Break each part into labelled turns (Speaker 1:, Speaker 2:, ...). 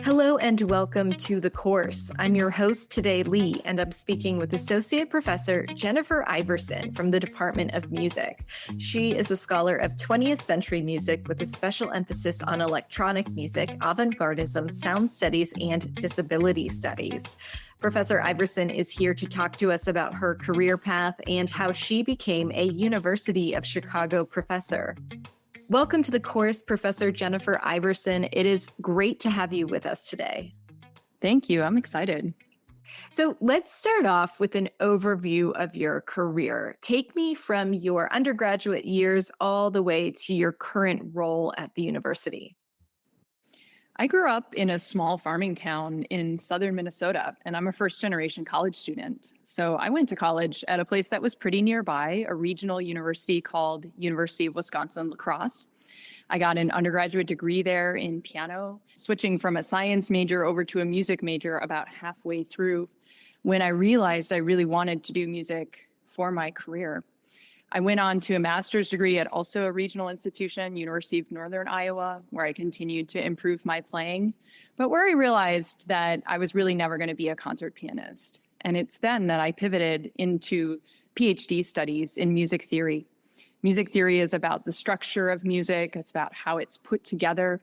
Speaker 1: Hello and welcome to The Course. I'm your host today, Lee, and I'm speaking with Associate Professor Jennifer Iverson from the Department of Music. She is a scholar of 20th century music with a special emphasis on electronic music, avant-gardism, sound studies, and disability studies. Professor Iverson is here to talk to us about her career path and how she became a University of Chicago professor. Welcome to The Course, Professor Jennifer Iverson. It is great to have you with us today.
Speaker 2: Thank you. I'm excited.
Speaker 1: So let's start off with an overview of your career. Take me from your undergraduate years all the way to your current role at the university.
Speaker 2: I grew up in a small farming town in southern Minnesota, and I'm a first-generation college student. So I went to college at a place that was pretty nearby, a regional university called University of Wisconsin-La Crosse. I got an undergraduate degree there in piano, switching from a science major over to a music major about halfway through when I realized I really wanted to do music for my career. I went on to a master's degree at also a regional institution, University of Northern Iowa, where I continued to improve my playing, but where I realized that I was really never going to be a concert pianist. And it's then that I pivoted into PhD studies in music theory. Music theory is about the structure of music. It's about how it's put together.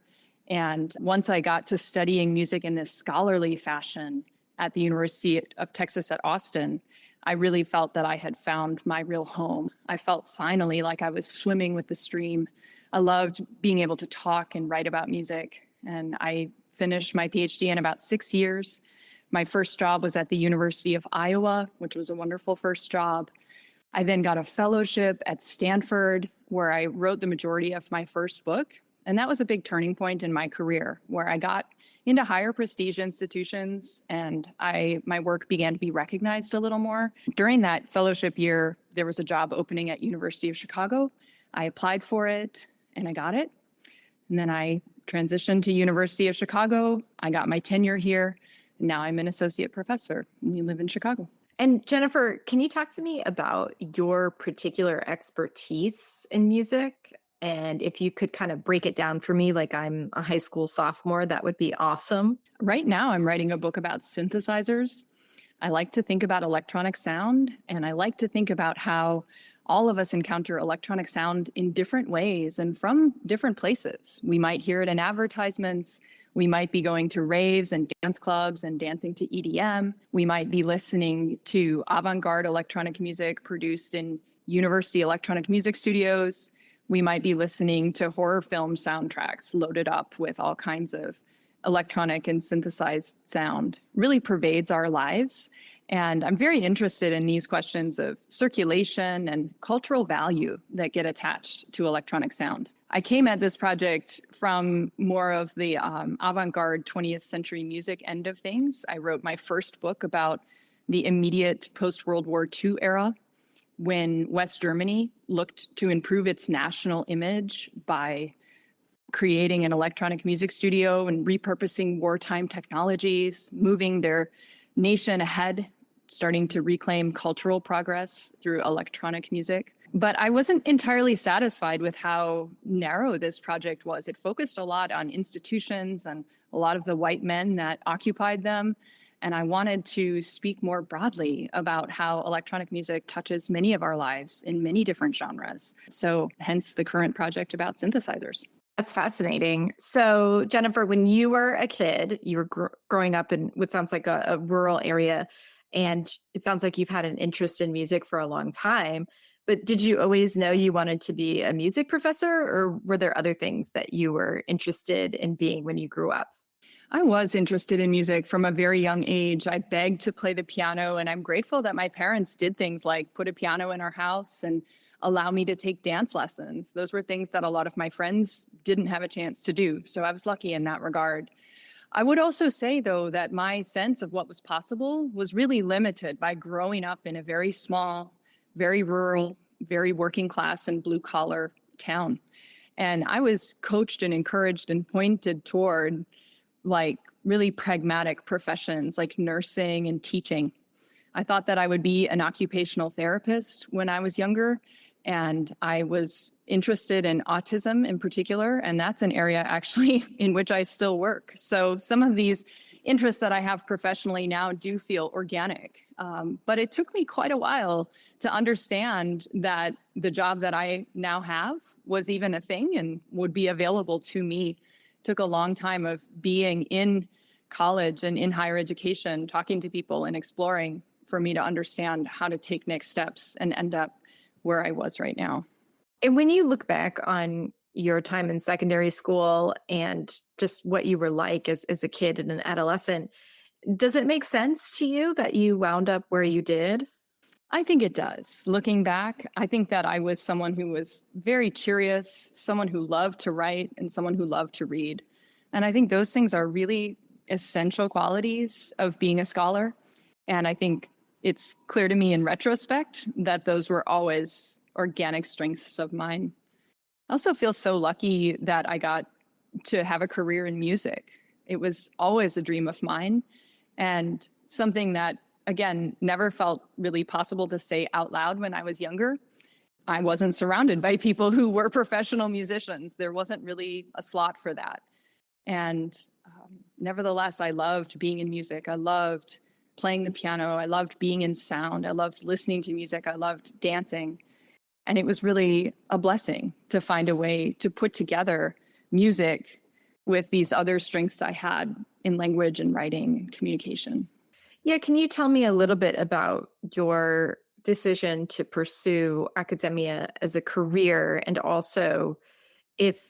Speaker 2: And once I got to studying music in this scholarly fashion at the University of Texas at Austin, I really felt that I had found my real home. I felt finally like I was swimming with the stream. I loved being able to talk and write about music. And I finished my PhD in about 6 years. My first job was at the University of Iowa, which was a wonderful first job. I then got a fellowship at Stanford, where I wrote the majority of my first book. And that was a big turning point in my career, where I got into higher prestige institutions, and my work began to be recognized a little more. During that fellowship year, there was a job opening at University of Chicago. I applied for it, and I got it. And then I transitioned to University of Chicago. I got my tenure here, and now I'm an associate professor, and we live in Chicago.
Speaker 1: And Jennifer, can you talk to me about your particular expertise in music? And if you could kind of break it down for me, like I'm a high school sophomore, that would be awesome.
Speaker 2: Right now, I'm writing a book about synthesizers. I like to think about electronic sound, and I like to think about how all of us encounter electronic sound in different ways and from different places. We might hear it in advertisements. We might be going to raves and dance clubs and dancing to EDM. We might be listening to avant-garde electronic music produced in university electronic music studios. We might be listening to horror film soundtracks loaded up with all kinds of electronic and synthesized sound. Really pervades our lives. And I'm very interested in these questions of circulation and cultural value that get attached to electronic sound. I came at this project from more of the avant-garde 20th century music end of things. I wrote my first book about the immediate post-World War II era, when West Germany looked to improve its national image by creating an electronic music studio and repurposing wartime technologies, moving their nation ahead, starting to reclaim cultural progress through electronic music. But I wasn't entirely satisfied with how narrow this project was. It focused a lot on institutions and a lot of the white men that occupied them. And I wanted to speak more broadly about how electronic music touches many of our lives in many different genres. So hence the current project about synthesizers.
Speaker 1: That's fascinating. So Jennifer, when you were a kid, you were growing up in what sounds like a rural area, and it sounds like you've had an interest in music for a long time. But did you always know you wanted to be a music professor, or were there other things that you were interested in being when you grew up?
Speaker 2: I was interested in music from a very young age. I begged to play the piano, and I'm grateful that my parents did things like put a piano in our house and allow me to take dance lessons. Those were things that a lot of my friends didn't have a chance to do. So I was lucky in that regard. I would also say, though, that my sense of what was possible was really limited by growing up in a very small, very rural, very working class and blue collar town. And I was coached and encouraged and pointed toward like really pragmatic professions like nursing and teaching. I thought that I would be an occupational therapist when I was younger, And I was interested in autism in particular, and that's an area actually in which I still work. So some of these interests that I have professionally now do feel organic. But it took me quite a while to understand that the job that I now have was even a thing and would be available to me. It took a long time of being in college and in higher education, talking to people and exploring for me to understand how to take next steps and end up where I was right now.
Speaker 1: And when you look back on your time in secondary school and just what you were like as a kid and an adolescent, does it make sense to you that you wound up where you did?
Speaker 2: I think it does. Looking back, I think that I was someone who was very curious, someone who loved to write, and someone who loved to read. And I think those things are really essential qualities of being a scholar. And I think it's clear to me in retrospect that those were always organic strengths of mine. I also feel so lucky that I got to have a career in music. It was always a dream of mine and something that, again, never felt really possible to say out loud when I was younger. I wasn't surrounded by people who were professional musicians. There wasn't really a slot for that. And nevertheless, I loved being in music. I loved playing the piano. I loved being in sound. I loved listening to music. I loved dancing. And it was really a blessing to find a way to put together music with these other strengths I had in language and writing and communication.
Speaker 1: Yeah, can you tell me a little bit about your decision to pursue academia as a career, and also if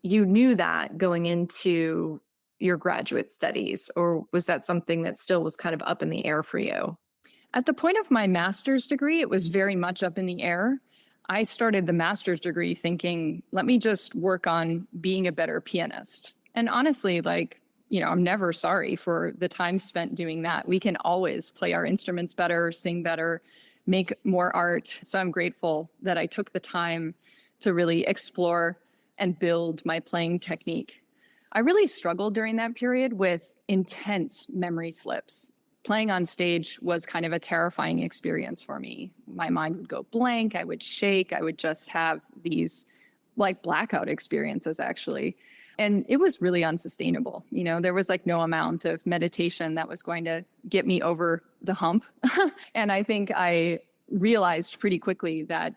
Speaker 1: you knew that going into your graduate studies, or was that something that still was kind of up in the air for you?
Speaker 2: At the point of my master's degree, it was very much up in the air. I started the master's degree thinking, let me just work on being a better pianist. And honestly, I'm never sorry for the time spent doing that. We can always play our instruments better, sing better, make more art. So I'm grateful that I took the time to really explore and build my playing technique. I really struggled during that period with intense memory slips. Playing on stage was kind of a terrifying experience for me. My mind would go blank, I would shake, I would just have these blackout experiences actually. And it was really unsustainable. There was no amount of meditation that was going to get me over the hump. And I think I realized pretty quickly that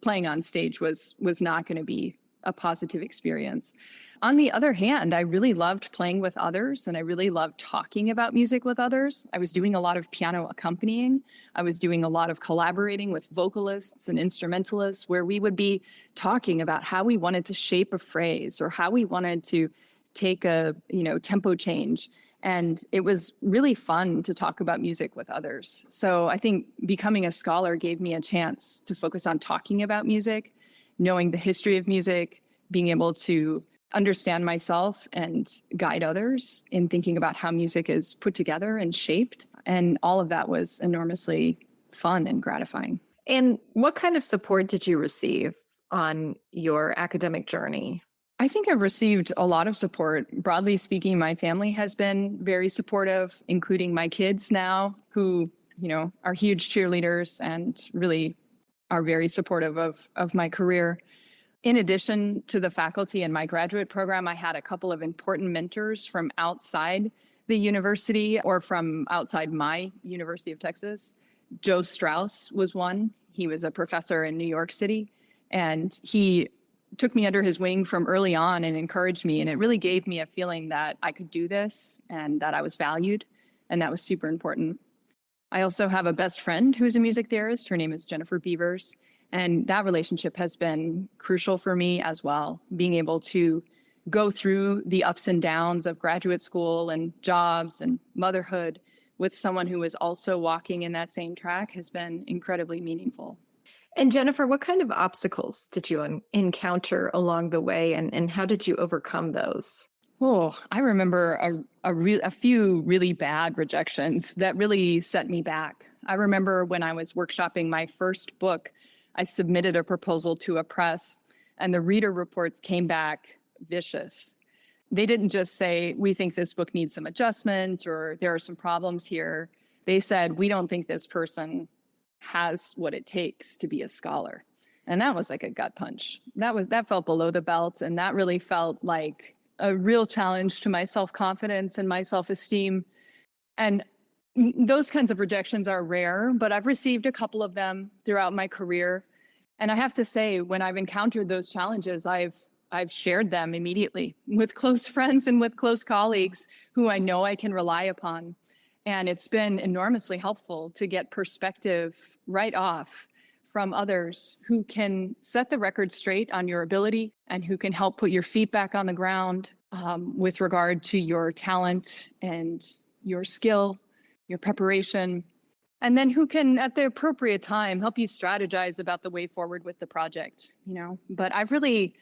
Speaker 2: playing on stage was not going to be a positive experience. On the other hand, I really loved playing with others and I really loved talking about music with others. I was doing a lot of piano accompanying. I was doing a lot of collaborating with vocalists and instrumentalists where we would be talking about how we wanted to shape a phrase or how we wanted to take a, tempo change. And it was really fun to talk about music with others. So I think becoming a scholar gave me a chance to focus on talking about music, knowing the history of music, being able to understand myself and guide others in thinking about how music is put together and shaped. And all of that was enormously fun and gratifying.
Speaker 1: And what kind of support did you receive on your academic journey?
Speaker 2: I think I've received a lot of support. Broadly speaking, my family has been very supportive, including my kids now, who, are huge cheerleaders and really are very supportive of my career. In addition to the faculty in my graduate program, I had a couple of important mentors from outside the university or from outside my University of Texas. Joe Strauss was one. He was a professor in New York City, and he took me under his wing from early on and encouraged me. And it really gave me a feeling that I could do this and that I was valued. And that was super important. I also have a best friend who's a music theorist. Her name is Jennifer Beavers. And that relationship has been crucial for me as well. Being able to go through the ups and downs of graduate school and jobs and motherhood with someone who is also walking in that same track has been incredibly meaningful.
Speaker 1: And Jennifer, what kind of obstacles did you encounter along the way, and how did you overcome those?
Speaker 2: Oh, I remember a few really bad rejections that really set me back. I remember when I was workshopping my first book, I submitted a proposal to a press, and the reader reports came back vicious. They didn't just say, we think this book needs some adjustment or there are some problems here. They said, we don't think this person has what it takes to be a scholar. And that was like a gut punch. That felt below the belt. And that really felt like a real challenge to my self-confidence and my self-esteem. And those kinds of rejections are rare, but I've received a couple of them throughout my career. And I have to say, when I've encountered those challenges, I've shared them immediately with close friends and with close colleagues who I know I can rely upon. And it's been enormously helpful to get perspective right off from others who can set the record straight on your ability and who can help put your feet back on the ground with regard to your talent and your skill, your preparation, and then who can, at the appropriate time, help you strategize about the way forward with the project, But I've really,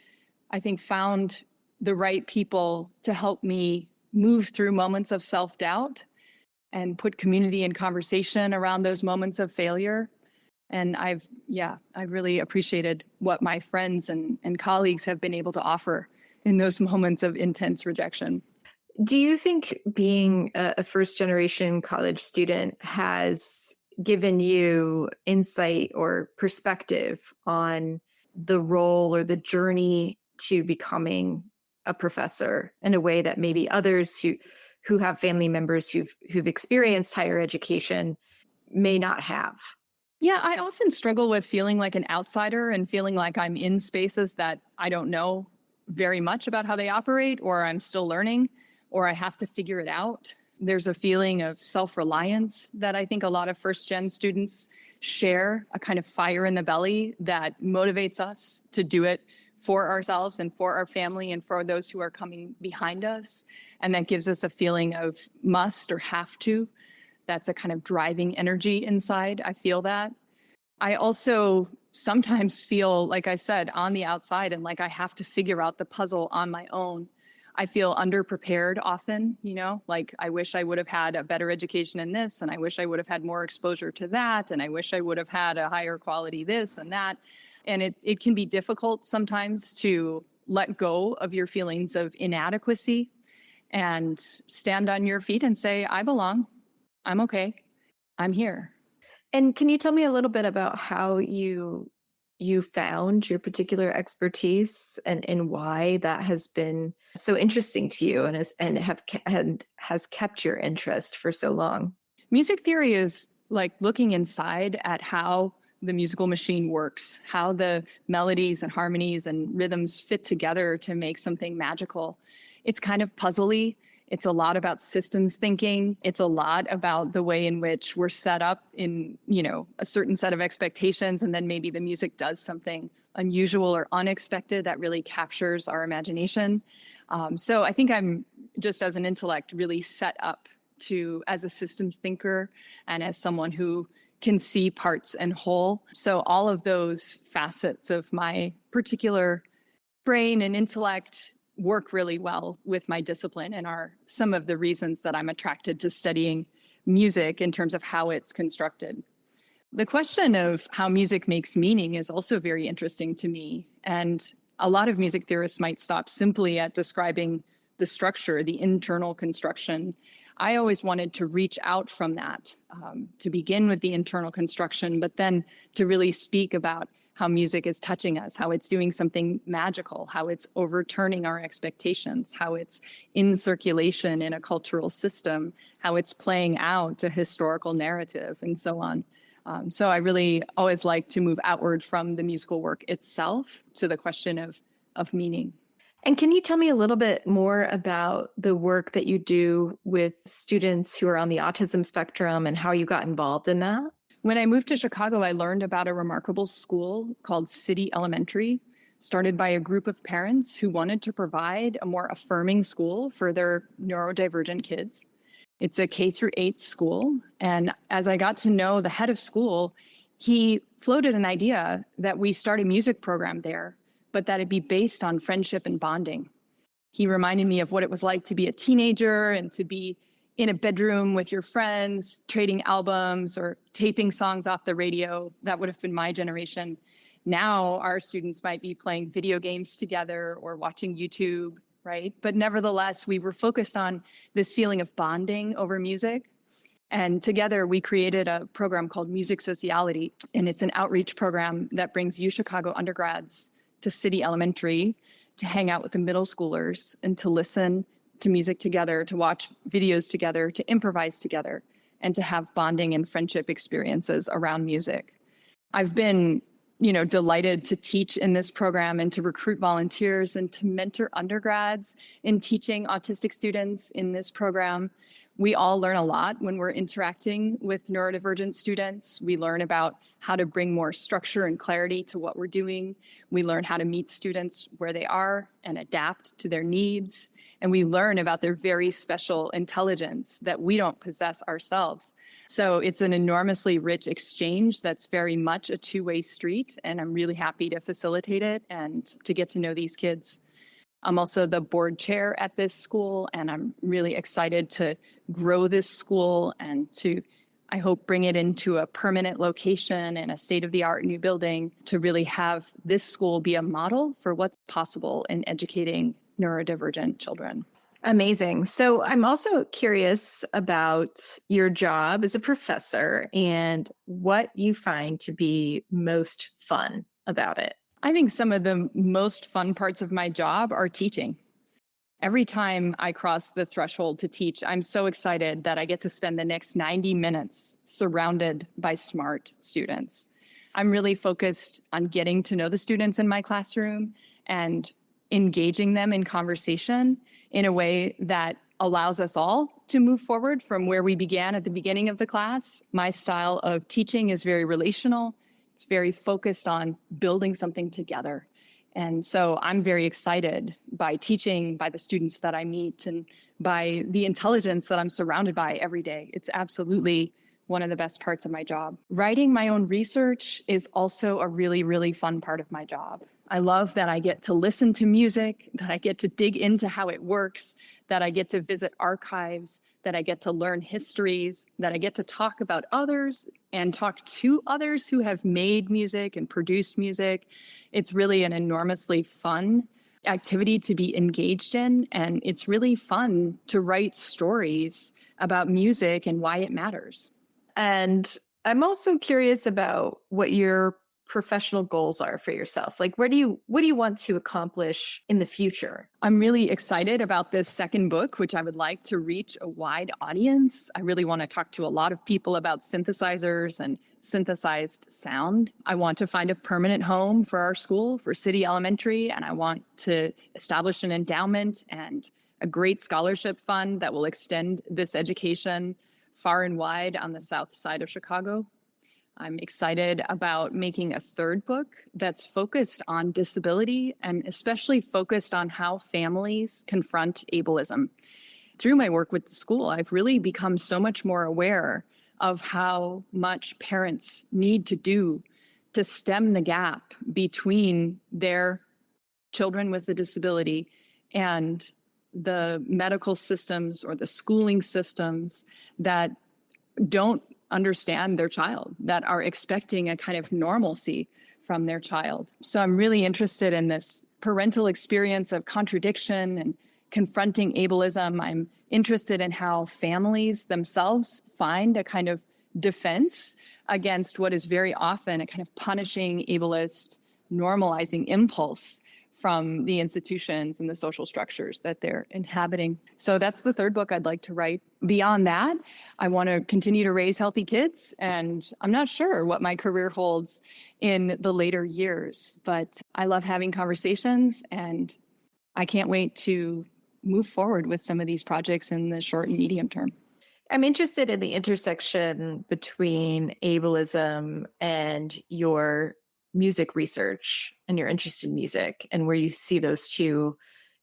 Speaker 2: I think, found the right people to help me move through moments of self-doubt and put community and conversation around those moments of failure. And I've really appreciated what my friends and colleagues have been able to offer in those moments of intense rejection.
Speaker 1: Do you think being a first-generation college student has given you insight or perspective on the role or the journey to becoming a professor in a way that maybe others who have family members who've experienced higher education may not have?
Speaker 2: Yeah, I often struggle with feeling like an outsider and feeling like I'm in spaces that I don't know very much about how they operate, or I'm still learning, or I have to figure it out. There's a feeling of self-reliance that I think a lot of first-gen students share, a kind of fire in the belly that motivates us to do it for ourselves and for our family and for those who are coming behind us. And that gives us a feeling of must or have to. That's a kind of driving energy inside. I feel that. I also sometimes feel, like I said, on the outside and like I have to figure out the puzzle on my own. I feel underprepared often, like I wish I would have had a better education in this, and I wish I would have had more exposure to that, and I wish I would have had a higher quality this and that. And it can be difficult sometimes to let go of your feelings of inadequacy and stand on your feet and say, I belong. I'm okay. I'm here.
Speaker 1: And can you tell me a little bit about how you found your particular expertise and why that has been so interesting to you and has kept your interest for so long?
Speaker 2: Music theory is like looking inside at how the musical machine works, how the melodies and harmonies and rhythms fit together to make something magical. It's kind of puzzly. It's a lot about systems thinking. It's a lot about the way in which we're set up in, a certain set of expectations, and then maybe the music does something unusual or unexpected that really captures our imagination. So I think I'm just as an intellect really set up to, as a systems thinker and as someone who can see parts and whole. So all of those facets of my particular brain and intellect work really well with my discipline and are some of the reasons that I'm attracted to studying music in terms of how it's constructed. The question of how music makes meaning is also very interesting to me. And a lot of music theorists might stop simply at describing the structure, the internal construction. I always wanted to reach out from that, to begin with the internal construction, but then to really speak about how music is touching us, how it's doing something magical, how it's overturning our expectations, how it's in circulation in a cultural system, how it's playing out a historical narrative, and so on. So I really always like to move outward from the musical work itself to the question of meaning.
Speaker 1: And can you tell me a little bit more about the work that you do with students who are on the autism spectrum and how you got involved in that?
Speaker 2: When I moved to Chicago, I learned about a remarkable school called City Elementary, started by a group of parents who wanted to provide a more affirming school for their neurodivergent kids. It's a K-8 school. And as I got to know the head of school, he floated an idea that we start a music program there, but that it be based on friendship and bonding. He reminded me of what it was like to be a teenager and to be in a bedroom with your friends, trading albums or taping songs off the radio. That would have been my generation. Now our students might be playing video games together or watching YouTube, right? But nevertheless, we were focused on this feeling of bonding over music. And together we created a program called Music Sociality. And it's an outreach program that brings UChicago undergrads to City Elementary to hang out with the middle schoolers and to listen to music together, to watch videos together, to improvise together, and to have bonding and friendship experiences around music. I've been, delighted to teach in this program and to recruit volunteers and to mentor undergrads in teaching autistic students in this program. We all learn a lot when we're interacting with neurodivergent students. We learn about how to bring more structure and clarity to what we're doing. We learn how to meet students where they are and adapt to their needs. And we learn about their very special intelligence that we don't possess ourselves. So it's an enormously rich exchange that's very much a two-way street. And I'm really happy to facilitate it and to get to know these kids. I'm also the board chair at this school, and I'm really excited to grow this school and to, I hope, bring it into a permanent location and a state-of-the-art new building to really have this school be a model for what's possible in educating neurodivergent children.
Speaker 1: Amazing. So I'm also curious about your job as a professor and what you find to be most fun about it.
Speaker 2: I think some of the most fun parts of my job are teaching. Every time I cross the threshold to teach, I'm so excited that I get to spend the next 90 minutes surrounded by smart students. I'm really focused on getting to know the students in my classroom and engaging them in conversation in a way that allows us all to move forward from where we began at the beginning of the class. My style of teaching is very relational. It's very focused on building something together. And so I'm very excited by teaching, by the students that I meet, and by the intelligence that I'm surrounded by every day. It's absolutely one of the best parts of my job. Writing my own research is also a really, really fun part of my job. I love that I get to listen to music, that I get to dig into how it works, that I get to visit archives, that I get to learn histories, that I get to talk about others and talk to others who have made music and produced music. It's really an enormously fun activity to be engaged in, and it's really fun to write stories about music and why it matters.
Speaker 1: And I'm also curious about what your professional goals are for yourself. Like, what do you want to accomplish in the future?
Speaker 2: I'm really excited about this second book, which I would like to reach a wide audience. I really want to talk to a lot of people about synthesizers and synthesized sound. I want to find a permanent home for our school, for City Elementary, and I want to establish an endowment and a great scholarship fund that will extend this education far and wide on the south side of Chicago. I'm excited about making a third book that's focused on disability and especially focused on how families confront ableism. Through my work with the school, I've really become so much more aware of how much parents need to do to stem the gap between their children with a disability and the medical systems or the schooling systems that don't understand their child, that are expecting a kind of normalcy from their child. So I'm really interested in this parental experience of contradiction and confronting ableism. I'm interested in how families themselves find a kind of defense against what is very often a kind of punishing, ableist, normalizing impulse from the institutions and the social structures that they're inhabiting. So that's the third book I'd like to write. Beyond that, I want to continue to raise healthy kids, and I'm not sure what my career holds in the later years, but I love having conversations, and I can't wait to move forward with some of these projects in the short and medium term.
Speaker 1: I'm interested in the intersection between ableism and your music research and your interest in music and where you see those two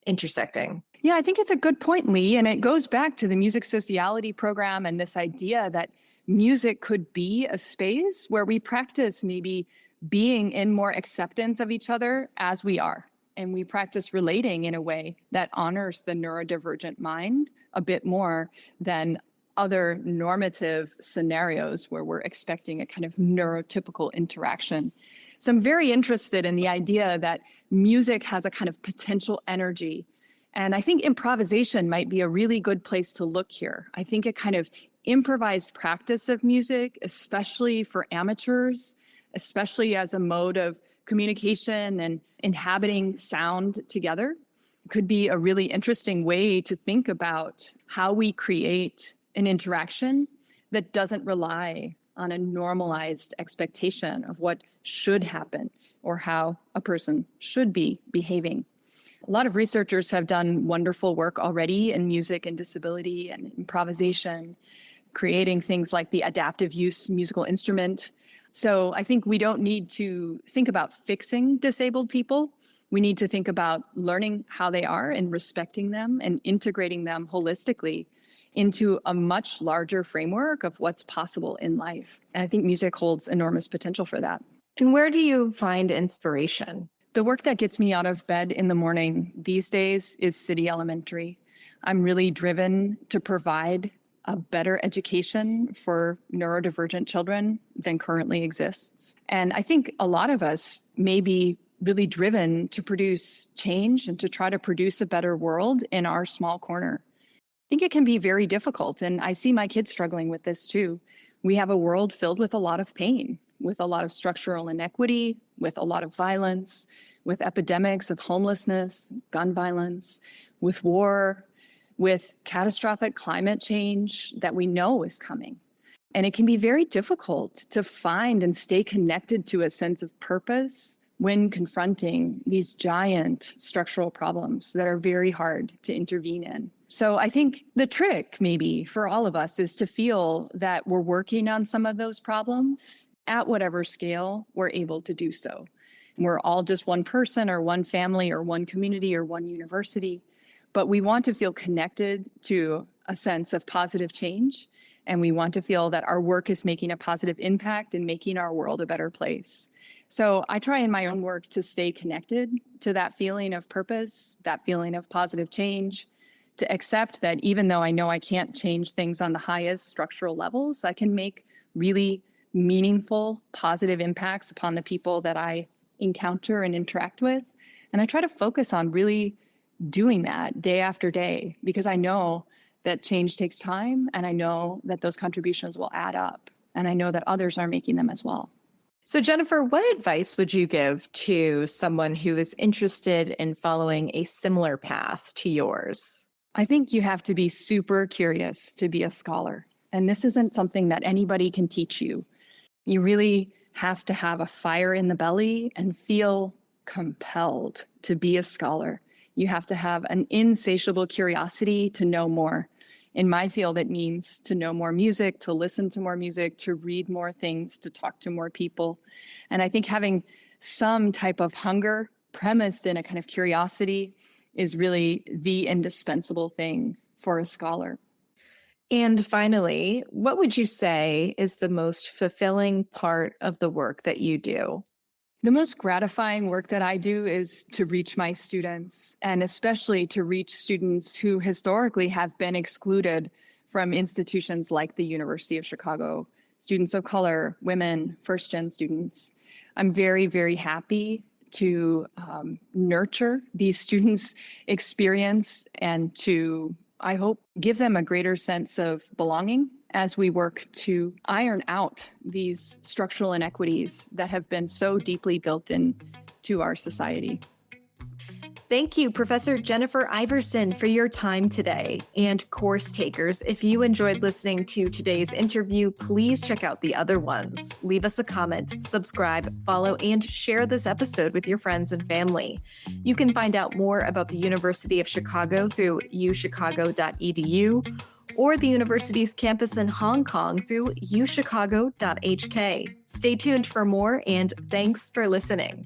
Speaker 1: intersecting.
Speaker 2: Yeah, I think it's a good point, Lee. And it goes back to the music sociality program and this idea that music could be a space where we practice maybe being in more acceptance of each other as we are. And we practice relating in a way that honors the neurodivergent mind a bit more than other normative scenarios where we're expecting a kind of neurotypical interaction. So I'm very interested in the idea that music has a kind of potential energy. And I think improvisation might be a really good place to look here. I think it kind of improvised practice of music, especially for amateurs, especially as a mode of communication and inhabiting sound together, could be a really interesting way to think about how we create an interaction that doesn't rely on a normalized expectation of what should happen or how a person should be behaving. A lot of researchers have done wonderful work already in music and disability and improvisation, creating things like the adaptive use musical instrument. So I think we don't need to think about fixing disabled people. We need to think about learning how they are and respecting them and integrating them holistically into a much larger framework of what's possible in life. And I think music holds enormous potential for that.
Speaker 1: And where do you find inspiration?
Speaker 2: The work that gets me out of bed in the morning these days is City Elementary. I'm really driven to provide a better education for neurodivergent children than currently exists. And I think a lot of us may be really driven to produce change and to try to produce a better world in our small corner. I think it can be very difficult, and I see my kids struggling with this too. We have a world filled with a lot of pain, with a lot of structural inequity, with a lot of violence, with epidemics of homelessness, gun violence, with war, with catastrophic climate change that we know is coming. And it can be very difficult to find and stay connected to a sense of purpose when confronting these giant structural problems that are very hard to intervene in. So I think the trick maybe for all of us is to feel that we're working on some of those problems at whatever scale we're able to do so. We're all just one person or one family or one community or one university, but we want to feel connected to a sense of positive change. And we want to feel that our work is making a positive impact and making our world a better place. So I try in my own work to stay connected to that feeling of purpose, that feeling of positive change, to accept that even though I know I can't change things on the highest structural levels, I can make really meaningful, positive impacts upon the people that I encounter and interact with. And I try to focus on really doing that day after day, because I know that change takes time, and I know that those contributions will add up, and I know that others are making them as well.
Speaker 1: So Jennifer, what advice would you give to someone who is interested in following a similar path to yours?
Speaker 2: I think you have to be super curious to be a scholar. And this isn't something that anybody can teach you. You really have to have a fire in the belly and feel compelled to be a scholar. You have to have an insatiable curiosity to know more. In my field, it means to know more music, to listen to more music, to read more things, to talk to more people. And I think having some type of hunger premised in a kind of curiosity is really the indispensable thing for a scholar.
Speaker 1: And finally, what would you say is the most fulfilling part of the work that you do?
Speaker 2: The most gratifying work that I do is to reach my students, and especially to reach students who historically have been excluded from institutions like the University of Chicago, students of color, women, FirstGen students. I'm very, very happy to nurture these students' experience and to, I hope, give them a greater sense of belonging as we work to iron out these structural inequities that have been so deeply built into our society.
Speaker 1: Thank you, Professor Jennifer Iverson, for your time today. And course takers, if you enjoyed listening to today's interview, please check out the other ones. Leave us a comment, subscribe, follow, and share this episode with your friends and family. You can find out more about the University of Chicago through uchicago.edu or the university's campus in Hong Kong through uchicago.hk. Stay tuned for more, and thanks for listening.